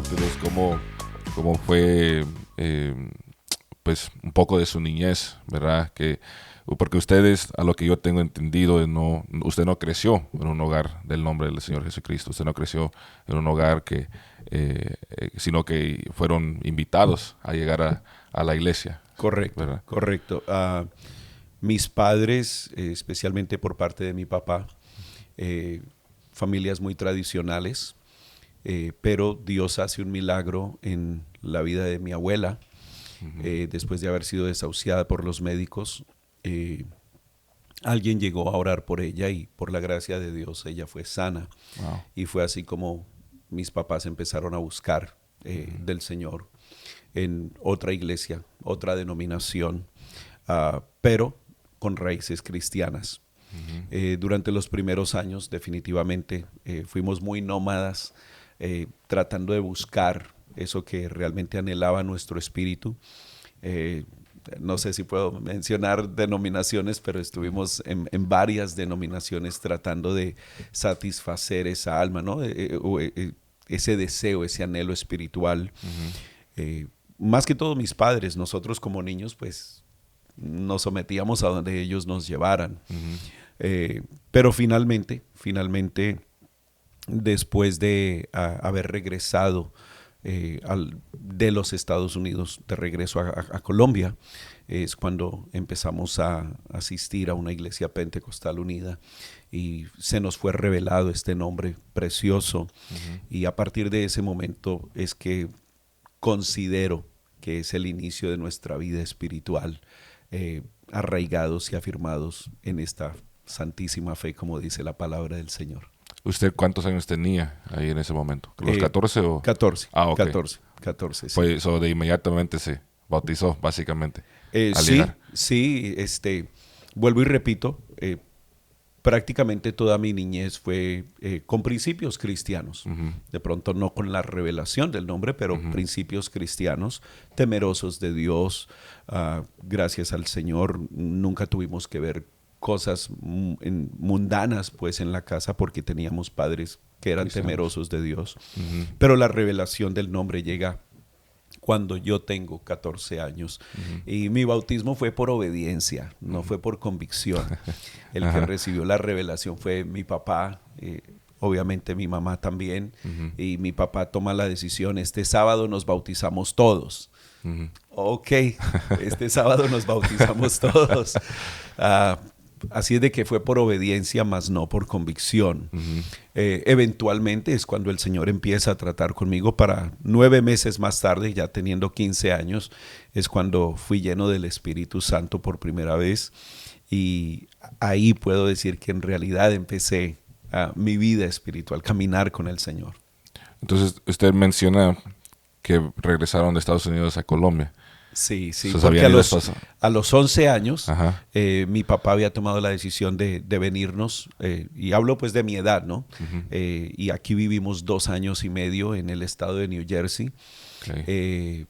cuéntenos cómo fue, pues, un poco de su niñez, ¿verdad? Porque ustedes, a lo que yo tengo entendido, usted no creció en un hogar del nombre del Señor Jesucristo. Usted no creció en un hogar sino que fueron invitados a llegar a la iglesia. Correcto, ¿Verdad? correcto. Mis padres, especialmente por parte de mi papá, familias muy tradicionales, pero Dios hace un milagro en la vida de mi abuela. Después de haber sido desahuciada por los médicos, alguien llegó a orar por ella y por la gracia de Dios ella fue sana. Wow. Y fue así como mis papás empezaron a buscar del Señor en otra iglesia, otra denominación, pero con raíces cristianas. Durante los primeros años definitivamente fuimos muy nómadas, tratando de buscar eso que realmente anhelaba nuestro espíritu. No sé si puedo mencionar denominaciones, pero estuvimos en varias denominaciones tratando de satisfacer esa alma, ¿no? Ese deseo, ese anhelo espiritual. Más que todo mis padres, nosotros como niños, pues nos sometíamos a donde ellos nos llevaran. Pero finalmente, después de haber regresado de los Estados Unidos, de regreso a Colombia, es cuando empezamos a asistir a una iglesia pentecostal unida y se nos fue revelado este nombre precioso. Y a partir de ese momento es que considero que es el inicio de nuestra vida espiritual, arraigados y afirmados en esta santísima fe, como dice la palabra del Señor. ¿Usted cuántos años tenía ahí en ese momento? ¿Los 14 o...? 14. Ah, ok. 14, sí. Pues eso de inmediatamente se bautizó, básicamente. Sí, vuelvo y repito, prácticamente toda mi niñez fue con principios cristianos. De pronto no con la revelación del nombre, pero principios cristianos, temerosos de Dios. Gracias al Señor, nunca tuvimos que ver cosas mundanas pues en la casa porque teníamos padres que eran temerosos de Dios. Pero la revelación del nombre llega cuando yo tengo 14 años. Y mi bautismo fue por obediencia, no fue por convicción. El que recibió la revelación fue mi papá, obviamente mi mamá también. Y mi papá toma la decisión: este sábado nos bautizamos todos. Ok, este sábado nos bautizamos todos. Así es de que fue por obediencia, más no por convicción. Eventualmente es cuando el Señor empieza a tratar conmigo. Para 9 meses más tarde, ya teniendo 15 años, es cuando fui lleno del Espíritu Santo por primera vez. Y ahí puedo decir que en realidad empecé mi vida espiritual, caminar con el Señor. Entonces, usted menciona que regresaron de Estados Unidos a Colombia. Sí, porque a los 11 años Ajá. Mi papá había tomado la decisión de venirnos, y hablo pues de mi edad, ¿no? Y aquí vivimos 2 años y medio en el estado de New Jersey. Okay.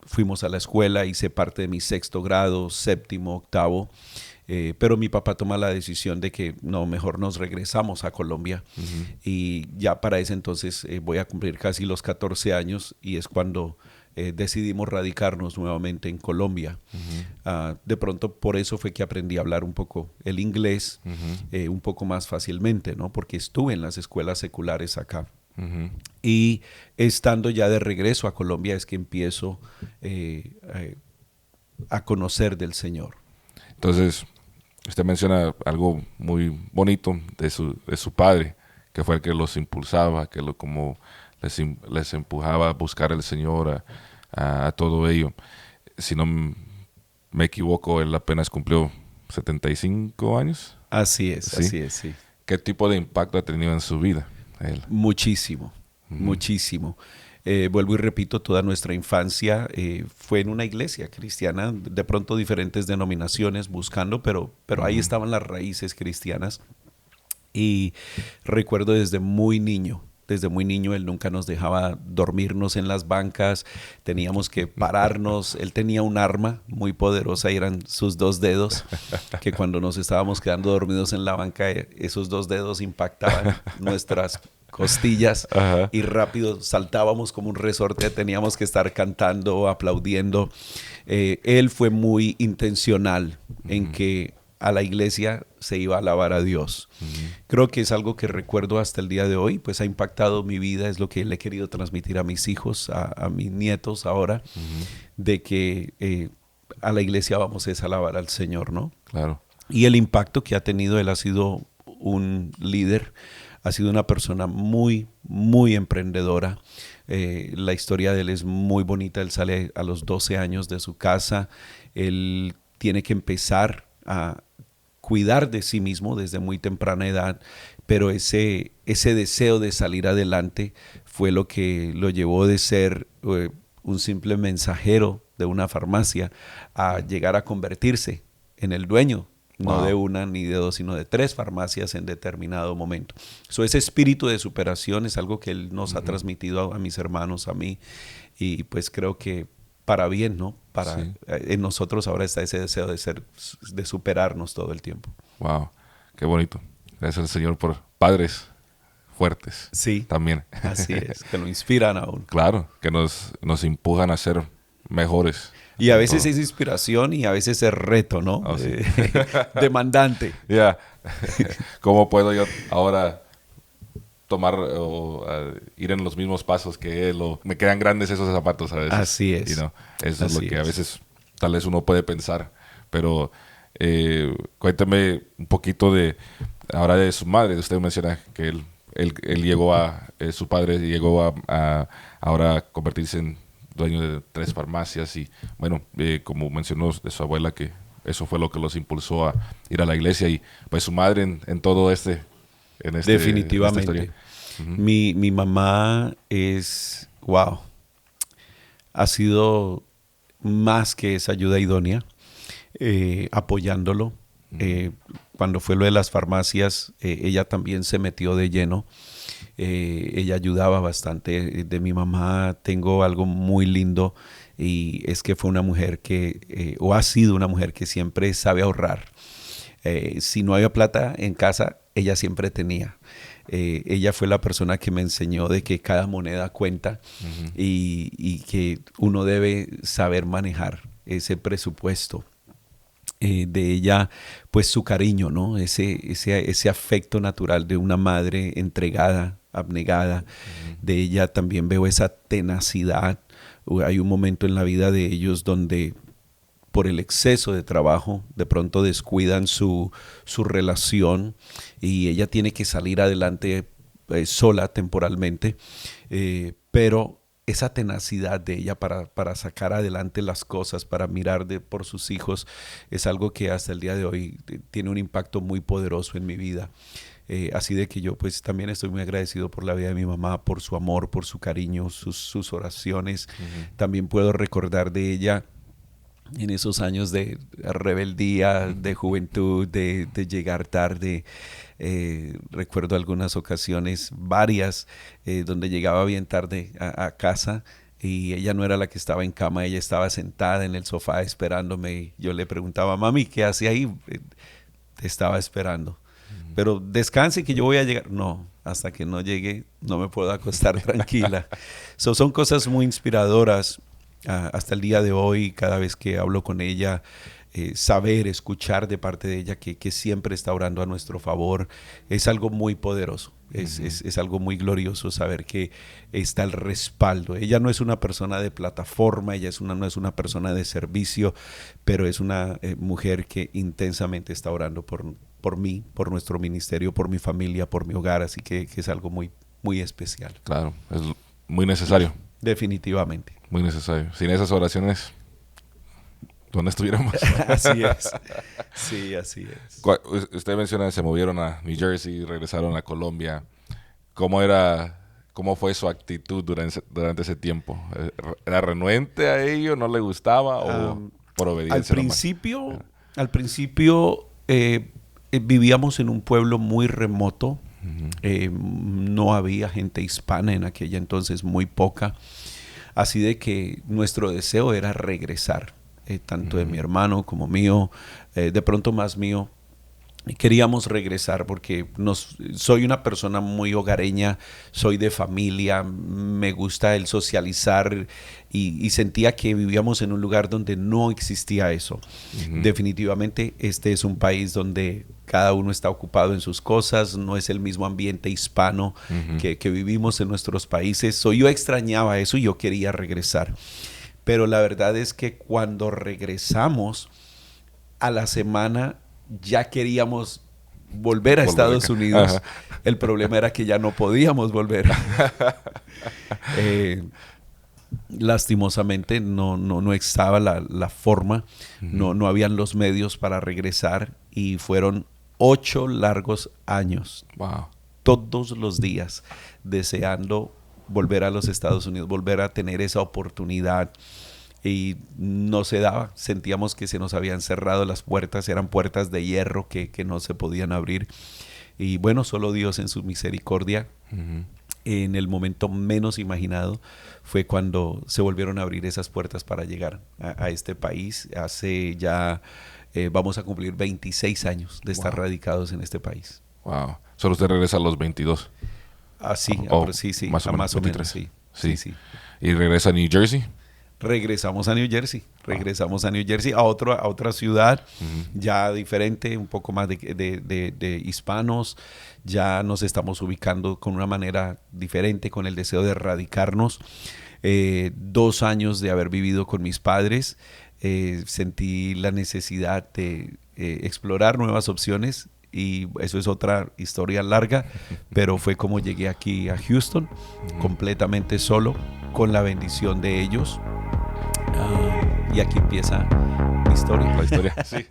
Fuimos a la escuela, hice parte de mi 6º grado, 7º, 8º, pero mi papá toma la decisión de que no, mejor nos regresamos a Colombia. Y ya para ese entonces voy a cumplir casi los 14 años y es cuando decidimos radicarnos nuevamente en Colombia. De pronto por eso fue que aprendí a hablar un poco el inglés, un poco más fácilmente, ¿no? Porque estuve en las escuelas seculares acá. Y estando ya de regreso a Colombia es que empiezo a conocer del Señor. Entonces, usted menciona algo muy bonito de su padre, que fue el que los impulsaba, que como les empujaba a buscar al Señor, a todo ello. Si no me equivoco, él apenas cumplió 75 años. Así es, ¿Sí? así es, sí. ¿Qué tipo de impacto ha tenido en su vida él? Muchísimo, muchísimo. Vuelvo y repito, toda nuestra infancia fue en una iglesia cristiana, de pronto diferentes denominaciones buscando, pero ahí estaban las raíces cristianas. Y recuerdo desde muy niño, él nunca nos dejaba dormirnos en las bancas, teníamos que pararnos. Él tenía un arma muy poderosa y eran sus 2 dedos, que cuando nos estábamos quedando dormidos en la banca, esos 2 dedos impactaban nuestras costillas. Ajá. Y rápido saltábamos como un resorte, teníamos que estar cantando, aplaudiendo. Él fue muy intencional en que a la iglesia se iba a alabar a Dios. Creo que es algo que recuerdo hasta el día de hoy, pues ha impactado mi vida, es lo que le he querido transmitir a mis hijos, a mis nietos ahora, de que a la iglesia vamos a alabar al Señor, ¿no? Claro. Y el impacto que ha tenido, él ha sido un líder, ha sido una persona muy, muy emprendedora. La historia de él es muy bonita. Él sale a los 12 años de su casa. Él tiene que empezar a cuidar de sí mismo desde muy temprana edad, pero ese deseo de salir adelante fue lo que lo llevó de ser un simple mensajero de una farmacia a llegar a convertirse en el dueño, no de una ni de dos, sino de 3 farmacias en determinado momento. Ese espíritu de superación es algo que él nos ha transmitido a mis hermanos, a mí, y pues creo que para bien, ¿no? En nosotros ahora está ese deseo de superarnos todo el tiempo. Wow, qué bonito. Gracias al Señor por padres fuertes. Sí, también. Así es, que lo inspiran aún. Claro, que nos empujan a ser mejores. Y a veces es inspiración y a veces es reto, ¿no? Oh, sí. Demandante. Ya. ¿Cómo puedo yo ahora tomar o ir en los mismos pasos que él? O me quedan grandes esos zapatos a veces. Así es. Eso Así es lo que es. a veces tal vez uno puede pensar. Pero cuéntame un poquito ahora de su madre. Usted menciona que él llegó su padre llegó a ahora convertirse en dueño de 3 farmacias y bueno, como mencionó de su abuela, que eso fue lo que los impulsó a ir a la iglesia, y pues su madre en todo definitivamente. Mi mamá es, wow, ha sido más que esa ayuda idónea, apoyándolo. Cuando fue lo de las farmacias, ella también se metió de lleno. Ella ayudaba bastante. De mi mamá tengo algo muy lindo, y es que fue una mujer o ha sido una mujer que siempre sabe ahorrar. Si no había plata en casa, ella siempre tenía. Ella fue la persona que me enseñó de que cada moneda cuenta, y que uno debe saber manejar ese presupuesto. De ella, pues su cariño, ¿no? Ese afecto natural de una madre entregada, abnegada. De ella también veo esa tenacidad. Hay un momento en la vida de ellos donde por el exceso de trabajo de pronto descuidan su relación, y ella tiene que salir adelante sola temporalmente, pero esa tenacidad de ella para sacar adelante las cosas, para mirar por sus hijos, es algo que hasta el día de hoy tiene un impacto muy poderoso en mi vida. Así de que yo pues también estoy muy agradecido por la vida de mi mamá, por su amor, por su cariño, sus oraciones. También puedo recordar de ella en esos años de rebeldía, de juventud, de llegar tarde. Recuerdo algunas ocasiones, varias, donde llegaba bien tarde a casa, y ella no era la que estaba en cama, ella estaba sentada en el sofá esperándome, y yo le preguntaba: mami, ¿qué hace ahí? Te estaba esperando. Pero descanse que yo voy a llegar. No, hasta que no llegue no me puedo acostar tranquila. Son cosas muy inspiradoras. Hasta el día de hoy, cada vez que hablo con ella, saber, escuchar de parte de ella que siempre está orando a nuestro favor, es algo muy poderoso. Es algo muy glorioso saber que está el respaldo. Ella no es una persona de plataforma, ella no es una persona de servicio, pero es una mujer que intensamente está orando por mí, por nuestro ministerio, por mi familia, por mi hogar, así que es algo muy, muy especial. Claro, es muy necesario. Definitivamente. Muy necesario. Sin esas oraciones, ¿dónde estuviéramos? Así es. Sí, así es. Usted menciona que se movieron a New Jersey, regresaron a Colombia. ¿Cómo fue su actitud durante ese tiempo? ¿Era renuente a ello? ¿No le gustaba? ¿O por obediencia? Al principio vivíamos en un pueblo muy remoto. No había gente hispana en aquella entonces, muy poca. Así de que nuestro deseo era regresar, tanto de mi hermano como mío, de pronto más mío, queríamos regresar porque soy una persona muy hogareña, soy de familia, me gusta el socializar y sentía que vivíamos en un lugar donde no existía eso. Definitivamente este es un país donde cada uno está ocupado en sus cosas, no es el mismo ambiente hispano que vivimos en nuestros países. Yo extrañaba eso y yo quería regresar. Pero la verdad es que cuando regresamos a la semana ya queríamos volver a Estados Unidos. Ajá. El problema era que ya no podíamos volver. Lastimosamente no estaba la forma, no habían los medios para regresar y fueron 8 largos años. Wow. Todos los días deseando volver a los Estados Unidos, volver a tener esa oportunidad. Y no se daba, sentíamos que se nos habían cerrado las puertas, eran puertas de hierro que no se podían abrir. Y bueno, solo Dios en su misericordia, en el momento menos imaginado, fue cuando se volvieron a abrir esas puertas para llegar a este país. Hace ya, vamos a cumplir 26 años de estar radicados en este país. Wow. Solo usted regresa a los 22. Sí, sí, más o menos, sí. ¿Y regresa a New Jersey? Regresamos a New Jersey, a otra ciudad ya diferente, un poco más de hispanos, ya nos estamos ubicando con una manera diferente, con el deseo de radicarnos. 2 años de haber vivido con mis padres, sentí la necesidad de explorar nuevas opciones y eso es otra historia larga, pero fue como llegué aquí a Houston, completamente solo, con la bendición de ellos. Y aquí empieza mi historia. La historia, sí.